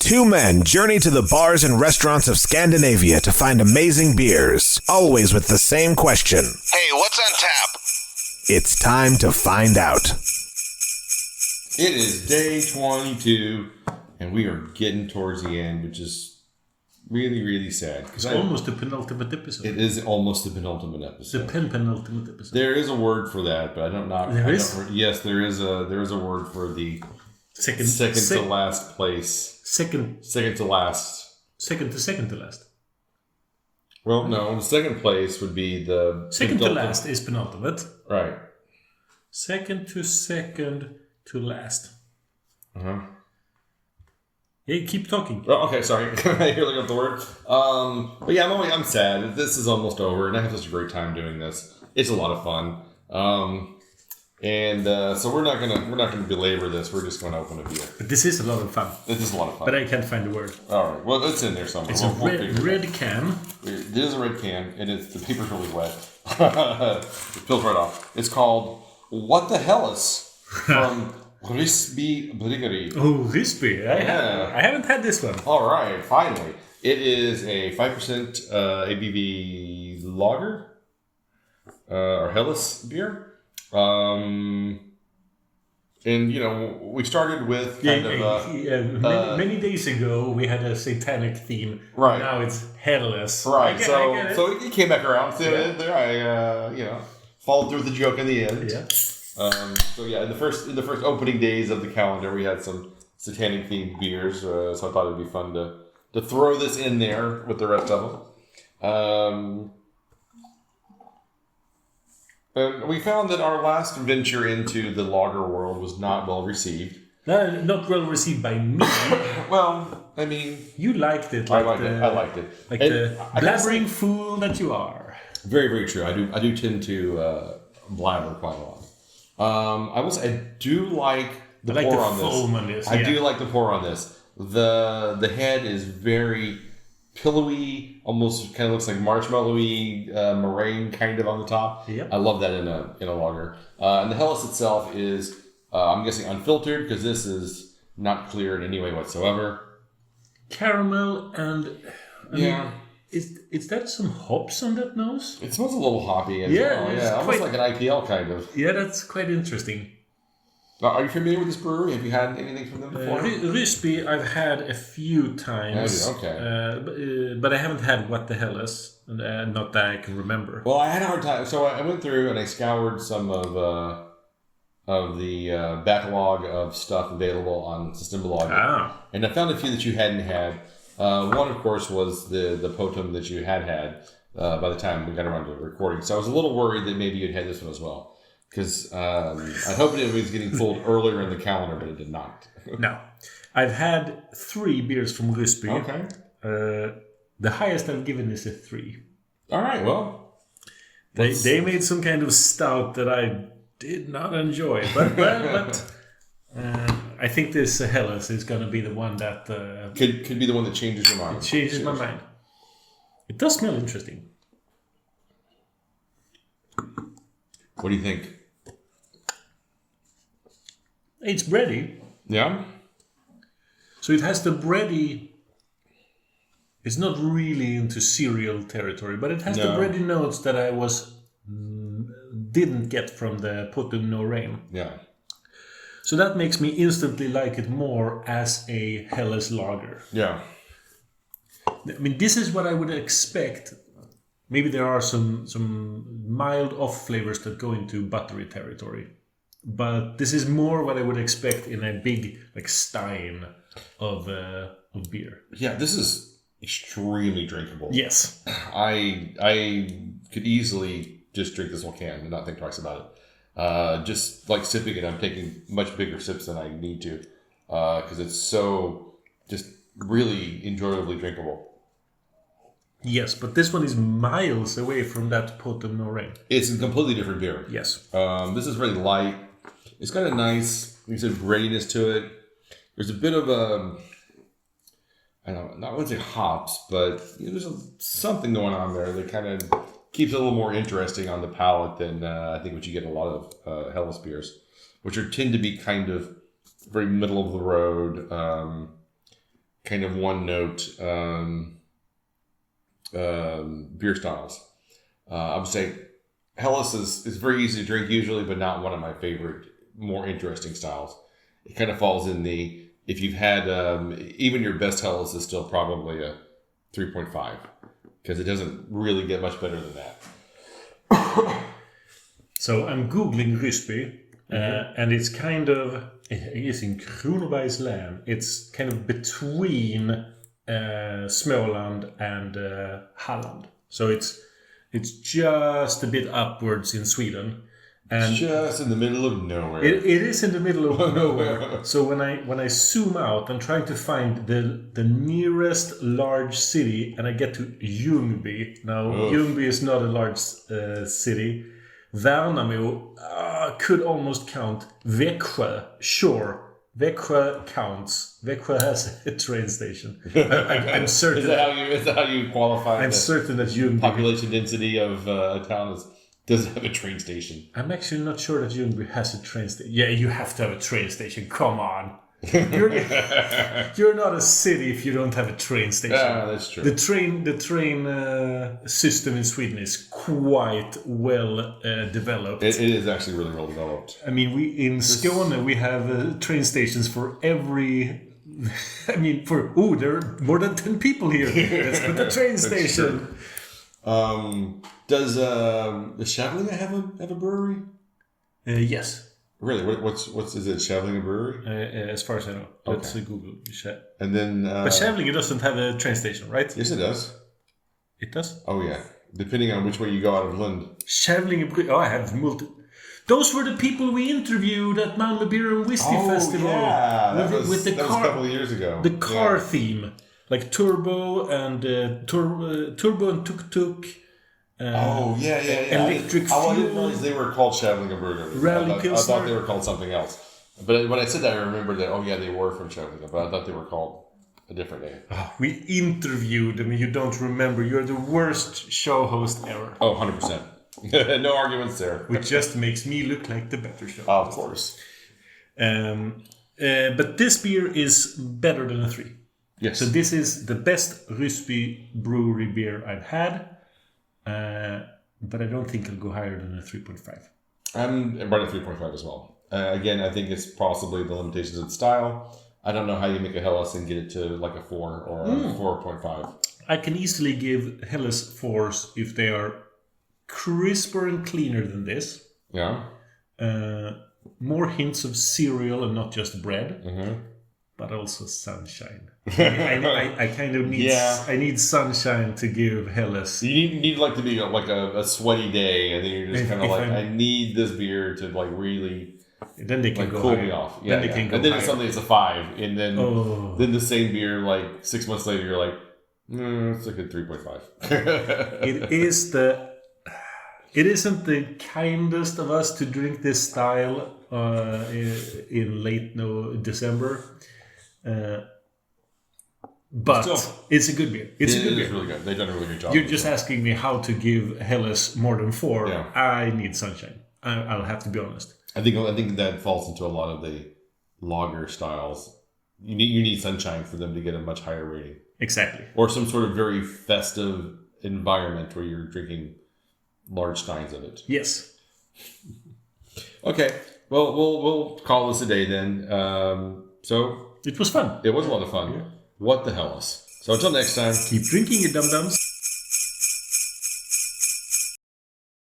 Two men journey to the bars and restaurants of Scandinavia to find amazing beers, always with the same question. Hey, what's on tap? It's time to find out. It is day 22, and we are getting towards the end, which is really, really sad. It's almost the penultimate episode. It is almost the penultimate episode. The penultimate episode. There is a word for that, but I don't know. Yes, there is a word for the second to last place. Second to last. Second to last. Well, no, the second place would be the... Second to last is penultimate. Right. Second to last. Uh-huh. Yeah, keep talking. Oh, okay, sorry. You're looking up the word. But yeah, I'm sad. This is almost over, and I have such a great time doing this. It's a lot of fun. So we're not gonna belabor this. We're just gonna open a beer. But this is a lot of fun. This is a lot of fun. But I can't find the word. All right. Well, it's in there somewhere. It's a red can. It is a red can, and the paper's really wet. It peels right off. It's called What the HELLES from Ryssby Bryggeri. Oh, Ryssby. I haven't had this one. All right. Finally, it is a 5% ABV lager or HELLES beer. And we started with many days ago we had a satanic theme. Right. Now it's HELLES. Right. So it came back around. So I followed through with the joke in the end. Yeah. In the first opening days of the calendar, we had some satanic themed beers. So I thought it'd be fun to throw this in there with the rest of them. And we found that our last venture into the lager world was not well received. No, not well received by me. Well, I mean... You liked it. I liked it. Like the blabbering fool that you are. Very, very true. I do tend to blabber quite a lot. I will say I do like the pour on this. I do like the pour on this. The head is very pillowy, almost kind of looks like marshmallowy meringue kind of on the top. Yep. I love that in a lager. And the HELLES itself is, I'm guessing, unfiltered because this is not clear in any way whatsoever. Caramel and... I mean, is that some hops on that nose? It smells a little hoppy as well. Yeah, almost like an IPL kind of. Yeah, that's quite interesting. Are you familiar with this brewery? Have you had anything from them before? Ryssby, I've had a few times. Okay. But I haven't had What the HELLES, not that I can remember. Well, I had a hard time. So I went through and I scoured some of the backlog of stuff available on Systembolaget. And I found a few that you hadn't had. One, of course, was the Potom that you had by the time we got around to recording. So I was a little worried that maybe you'd had this one as well. Because I hoped it was getting pulled earlier in the calendar, but it did not. No. I've had 3 beers from Ryssby. Okay. The highest I've given is a 3. All right, well. They made some kind of stout that I did not enjoy. But I think this HELLES is going to be the one that... could be the one that changes your mind. It changes my mind. It does smell interesting. What do you think? It's bready. Yeah? So it has the bready... It's not really into cereal territory, but it has the bready notes that I didn't get from the Potom No Rain. Yeah. So that makes me instantly like it more as a HELLES lager. Yeah. I mean, this is what I would expect. Maybe there are some mild off flavors that go into buttery territory. But this is more what I would expect in a big stein of beer. Yeah, this is extremely drinkable. Yes. I could easily just drink this whole can and not think twice about it. Just like sipping it, I'm taking much bigger sips than I need to. Because it's so just really enjoyably drinkable. Yes, but this one is miles away from that Potom No Rain. It's a completely different beer. Yes. This is really light. It's got a nice, like you said, breadiness to it. There's a bit of I wouldn't say hops, but there's something going on there that kind of keeps it a little more interesting on the palate than I think what you get in a lot of HELLES beers, which tend to be kind of very middle of the road, kind of one-note beer styles. I would say Helles is very easy to drink usually, but not one of my favorite, more interesting styles. It kind of falls in the, if you've had, even your best Helles is still probably a 3.5, because it doesn't really get much better than that. So I'm Googling Ryssby, and it's kind of, it is in Kronobergs län. It's kind of between Småland and Halland. So it's just a bit upwards in Sweden. And just in the middle of nowhere. It is in the middle of nowhere. So when I zoom out, I'm trying to find the nearest large city, and I get to Ljungby. Now, Ljungby is not a large city. Värnamo could almost count. Växjö, sure. Växjö counts. Växjö has a train station. I'm certain. Is that how you qualify? I'm certain that Ljungby population density of a town doesn't have a train station. I'm actually not sure that Ljungby has a train station. Yeah, you have to have a train station. Come on. You're not a city if you don't have a train station. Yeah, that's true. The train system in Sweden is quite well developed. It is actually really well developed. I mean, in Skåne we have train stations for every. I mean, there are more than 10 people here. Let's put the train station. Does Shavelinga have a brewery? Yes. Really? What's is it? Shavelinga Brewery? As far as I know. Let's Google. And then, but Shavelinga doesn't have a train station, right? Yes, it does. It does? Oh yeah, depending on which way you go out of Lund. Shavelinga Bryggeri. Oh, I have Those were the people we interviewed at Malmö Beer and Whiskey Festival. Yeah, that was a couple of years ago. The car theme, like Turbo and Tuk Tuk. Electric Fuel. I didn't realize they were called Shavelinga Bryggeri. I thought they were called something else. But when I said that, I remembered that, they were from Shavelinga, but I thought they were called a different name. We interviewed them, you don't remember. You're the worst show host ever. Oh, 100%. No arguments there. Which just makes me look like the better show host. Of course. But this beer is better than a 3. Yes. So this is the best Ryssby Brewery beer I've had. But I don't think it'll go higher than a 3.5. I'm right at 3.5 as well. Again, I think it's possibly the limitations of the style. I don't know how you make a Helles and get it to like a 4 or a 4.5. I can easily give Helles 4s if they are crisper and cleaner than this. Yeah. More hints of cereal and not just bread. Mm-hmm. But also sunshine. I kind of need I need sunshine to give Helles. You need like to be like a sweaty day, and then you're just kind of like, I need this beer to like really. Then they can go cool higher. me off. Then they can go and then higher. suddenly it's a 5, and then the same beer like 6 months later you're like, it's like a 3.5. It isn't the kindest of us to drink this style in late December. But still, it's a good beer. It's really good. They've done a really good job. You're just asking me how to give Helles more than 4. Yeah. I need sunshine. I'll have to be honest. I think that falls into a lot of the lager styles. You need sunshine for them to get a much higher rating. Exactly. Or some sort of very festive environment where you're drinking large steins of it. Yes. Okay. Well, we'll call this a day then. So. It was fun. It was a lot of fun. Yeah. What the hell is? So until next time. Keep drinking, you dum-dums.